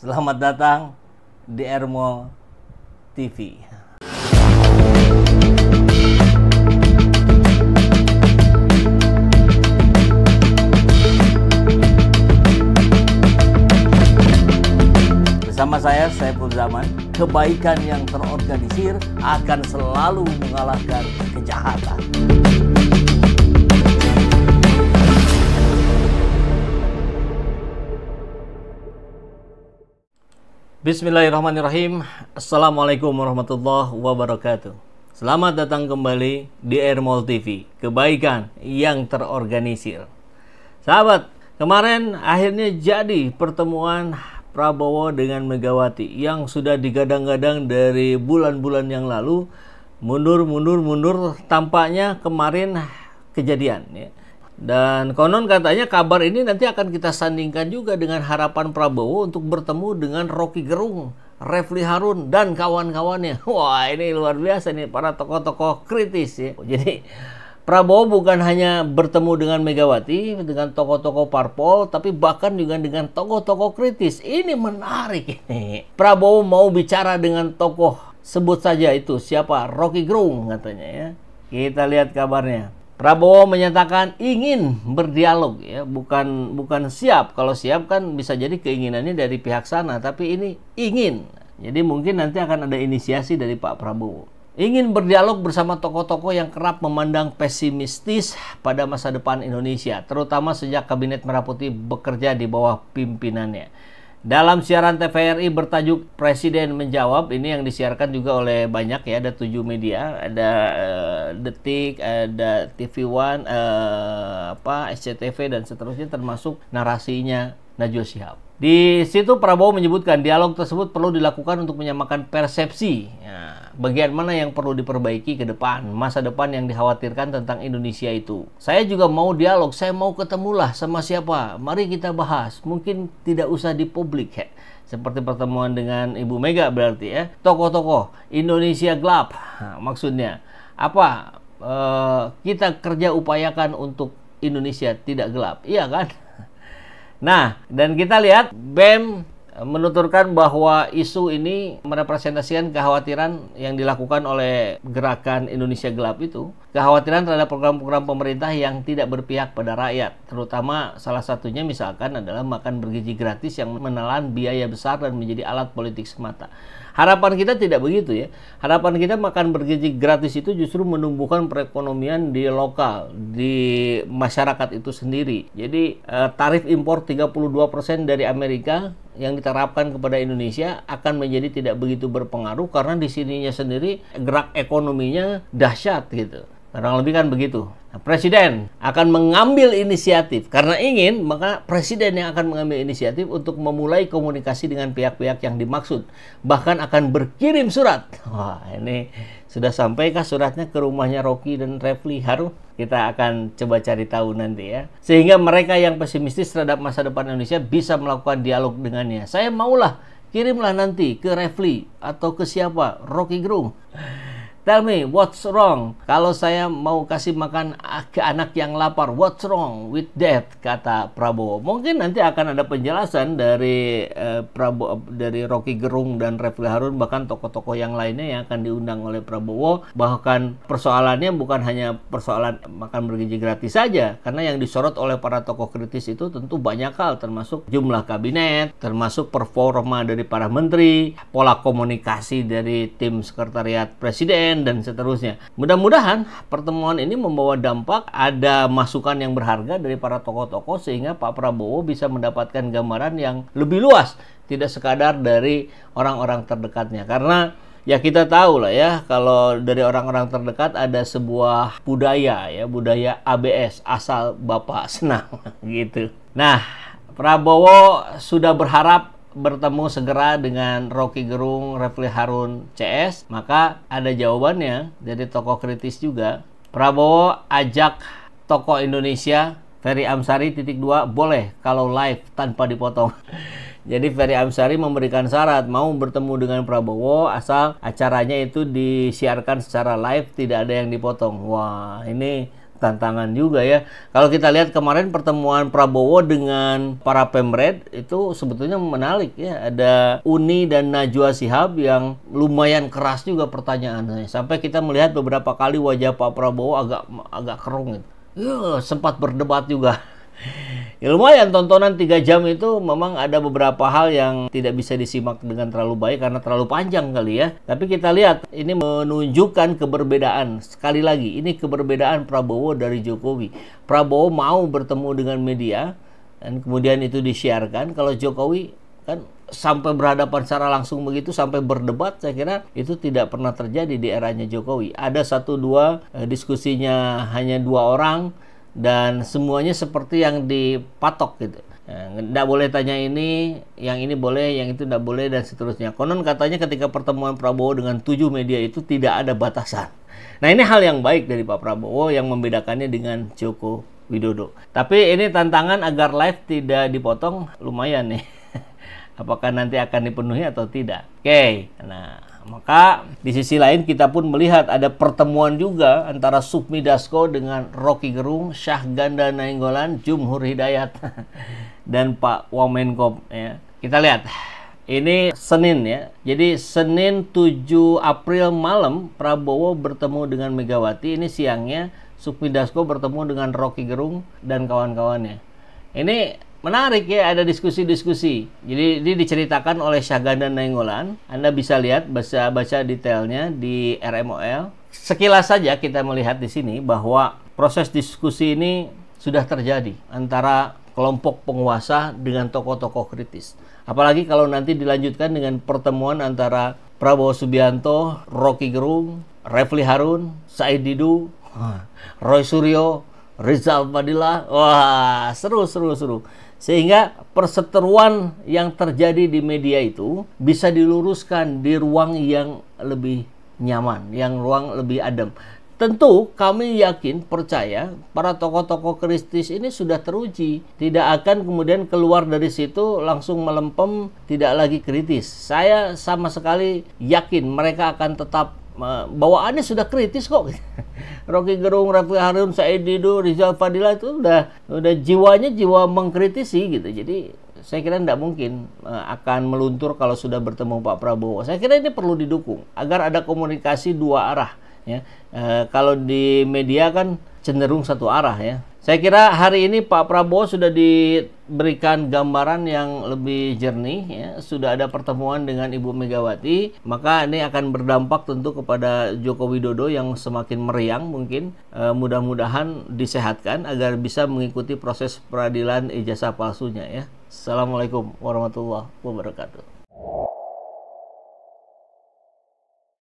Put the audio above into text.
Selamat datang di Ermo TV. Bersama saya, Saiful Zaman, kebaikan yang terorganisir akan selalu mengalahkan kejahatan. Bismillahirrahmanirrahim. Assalamualaikum warahmatullahi wabarakatuh. Selamat datang kembali di Ermo TV, kebaikan yang terorganisir. Sahabat, kemarin akhirnya jadi pertemuan Prabowo dengan Megawati yang sudah digadang-gadang dari bulan-bulan yang lalu. Mundur, tampaknya kemarin kejadian ya. Dan konon katanya kabar ini nanti akan kita sandingkan juga dengan harapan Prabowo untuk bertemu dengan Rocky Gerung, Refly Harun, dan kawan-kawannya. Wah, ini luar biasa nih para tokoh-tokoh kritis ya. Jadi Prabowo bukan hanya bertemu dengan Megawati, dengan tokoh-tokoh parpol, tapi bahkan juga dengan tokoh-tokoh kritis. Ini menarik ini. Prabowo mau bicara dengan tokoh, sebut saja itu siapa? Rocky Gerung katanya ya. Kita lihat kabarnya. Prabowo menyatakan ingin berdialog ya, bukan siap. Kalau siap kan bisa jadi keinginannya dari pihak sana, tapi ini ingin. Jadi mungkin nanti akan ada inisiasi dari Pak Prabowo. Ingin berdialog bersama tokoh-tokoh yang kerap memandang pesimistis pada masa depan Indonesia, terutama sejak Kabinet Merah Putih bekerja di bawah pimpinannya. Dalam siaran TVRI bertajuk Presiden Menjawab, ini yang disiarkan juga oleh banyak ya, ada 7 media, ada Detik, ada TV One, SCTV dan seterusnya, termasuk narasinya Najwa Shihab. Di situ Prabowo menyebutkan dialog tersebut perlu dilakukan untuk menyamakan persepsi. Ya, bagian mana yang perlu diperbaiki ke depan, masa depan yang dikhawatirkan tentang Indonesia itu. Saya juga mau dialog, saya mau ketemulah sama siapa. Mari kita bahas. Mungkin tidak usah di publik ya. Seperti pertemuan dengan Ibu Mega berarti ya. Tokoh-tokoh Indonesia gelap. Nah, maksudnya apa? Kita kerja upayakan untuk Indonesia tidak gelap. Iya kan? Nah, dan kita lihat BEM menuturkan bahwa isu ini merepresentasikan kekhawatiran yang dilakukan oleh gerakan Indonesia Gelap itu. Kekhawatiran terhadap program-program pemerintah yang tidak berpihak pada rakyat. Terutama salah satunya misalkan adalah makan bergizi gratis yang menelan biaya besar dan menjadi alat politik semata. Harapan kita tidak begitu ya. Harapan kita makan bergizi gratis itu justru menumbuhkan perekonomian di lokal, di masyarakat itu sendiri. Jadi tarif impor 32% dari Amerika yang diterapkan kepada Indonesia akan menjadi tidak begitu berpengaruh karena di sininya sendiri gerak ekonominya dahsyat gitu. Kurang lebih kan begitu. Nah, Presiden akan mengambil inisiatif. Karena ingin, maka Presiden yang akan mengambil inisiatif untuk memulai komunikasi dengan pihak-pihak yang dimaksud. Bahkan akan berkirim surat. Wah, ini sudah sampaikah suratnya ke rumahnya Rocky dan Refly Harun? Kita akan coba cari tahu nanti ya. Sehingga mereka yang pesimistis terhadap masa depan Indonesia bisa melakukan dialog dengannya. Saya maulah, kirimlah nanti ke Refly atau ke siapa? Rocky Gerung. Tell me, what's wrong? Kalau saya mau kasih makan ke anak yang lapar, what's wrong with that? Kata Prabowo. Mungkin nanti akan ada penjelasan dari dari Rocky Gerung dan Refly Harun, bahkan tokoh-tokoh yang lainnya yang akan diundang oleh Prabowo. Bahkan persoalannya bukan hanya persoalan makan bergizi gratis saja, karena yang disorot oleh para tokoh kritis itu tentu banyak hal, termasuk jumlah kabinet, termasuk performa dari para menteri, pola komunikasi dari tim sekretariat presiden, dan seterusnya. Mudah-mudahan pertemuan ini membawa dampak, ada masukan yang berharga dari para tokoh-tokoh sehingga Pak Prabowo bisa mendapatkan gambaran yang lebih luas, tidak sekadar dari orang-orang terdekatnya. Karena ya kita tahu lah ya, kalau dari orang-orang terdekat ada sebuah budaya ya, budaya ABS, asal Bapak senang gitu. Nah, Prabowo sudah berharap bertemu segera dengan Rocky Gerung, Refly Harun, CS, maka ada jawabannya dari tokoh kritis juga. Prabowo ajak tokoh Indonesia, Ferry Amsari _2, boleh kalau live tanpa dipotong. Jadi Ferry Amsari memberikan syarat mau bertemu dengan Prabowo asal acaranya itu disiarkan secara live, tidak ada yang dipotong. Wah, ini tantangan juga ya. Kalau kita lihat kemarin pertemuan Prabowo dengan para pemret itu sebetulnya menarik ya. Ada Uni dan Najwa Shihab yang lumayan keras juga pertanyaannya. Sampai kita melihat beberapa kali wajah Pak Prabowo agak kerung gitu. Ya, sempat berdebat juga. Ya lumayan, tontonan 3 jam itu memang ada beberapa hal yang tidak bisa disimak dengan terlalu baik karena terlalu panjang kali ya. Tapi kita lihat ini menunjukkan keberbedaan. Sekali lagi, ini keberbedaan Prabowo dari Jokowi. Prabowo mau bertemu dengan media dan kemudian itu disiarkan. Kalau Jokowi kan sampai berhadapan secara langsung begitu, sampai berdebat, saya kira itu tidak pernah terjadi di eranya Jokowi. Ada 1-2 diskusinya hanya 2 orang, dan semuanya seperti yang dipatok gitu. Nggak boleh tanya ini, yang ini boleh, yang itu nggak boleh, dan seterusnya. Konon katanya ketika pertemuan Prabowo dengan 7 media itu tidak ada batasan. Nah ini hal yang baik dari Pak Prabowo yang membedakannya dengan Joko Widodo. Tapi ini tantangan agar live tidak dipotong lumayan nih. Apakah nanti akan dipenuhi atau tidak? Oke, nah maka di sisi lain kita pun melihat ada pertemuan juga antara Sufmi Dasko dengan Rocky Gerung, Syahganda Nainggolan, Jumhur Hidayat dan Pak Wamenkop ya. Kita lihat. Ini Senin ya. Jadi Senin 7 April malam Prabowo bertemu dengan Megawati. Ini siangnya Sufmi Dasko bertemu dengan Rocky Gerung dan kawan-kawannya. Ini menarik ya, ada diskusi-diskusi. Jadi ini diceritakan oleh Syahganda Nainggolan. Anda bisa lihat, baca detailnya di RMOL. Sekilas saja kita melihat di sini bahwa proses diskusi ini sudah terjadi antara kelompok penguasa dengan tokoh-tokoh kritis. Apalagi kalau nanti dilanjutkan dengan pertemuan antara Prabowo Subianto, Rocky Gerung, Refli Harun, Said Didu, Roy Suryo, Rizal Fadilah. Wah, seru. Sehingga perseteruan yang terjadi di media itu bisa diluruskan di ruang yang lebih nyaman, yang ruang lebih adem. Tentu kami yakin, percaya, para tokoh-tokoh kritis ini sudah teruji. Tidak akan kemudian keluar dari situ langsung melempem, tidak lagi kritis. Saya sama sekali yakin mereka akan tetap bawaannya sudah kritis kok. Rocky Gerung, Refli Harun, Said Didu, Rizal Fadilah itu udah jiwanya jiwa mengkritisi gitu. Jadi saya kira tidak mungkin akan meluntur kalau sudah bertemu Pak Prabowo. Saya kira ini perlu didukung agar ada komunikasi 2 arah ya. Kalau di media kan cenderung 1 arah ya. Saya kira hari ini Pak Prabowo sudah diberikan gambaran yang lebih jernih ya. Sudah ada pertemuan dengan Ibu Megawati, maka ini akan berdampak tentu kepada Joko Widodo yang semakin meriang mungkin. Mudah-mudahan disehatkan agar bisa mengikuti proses peradilan ijazah palsunya ya. Assalamualaikum warahmatullahi wabarakatuh.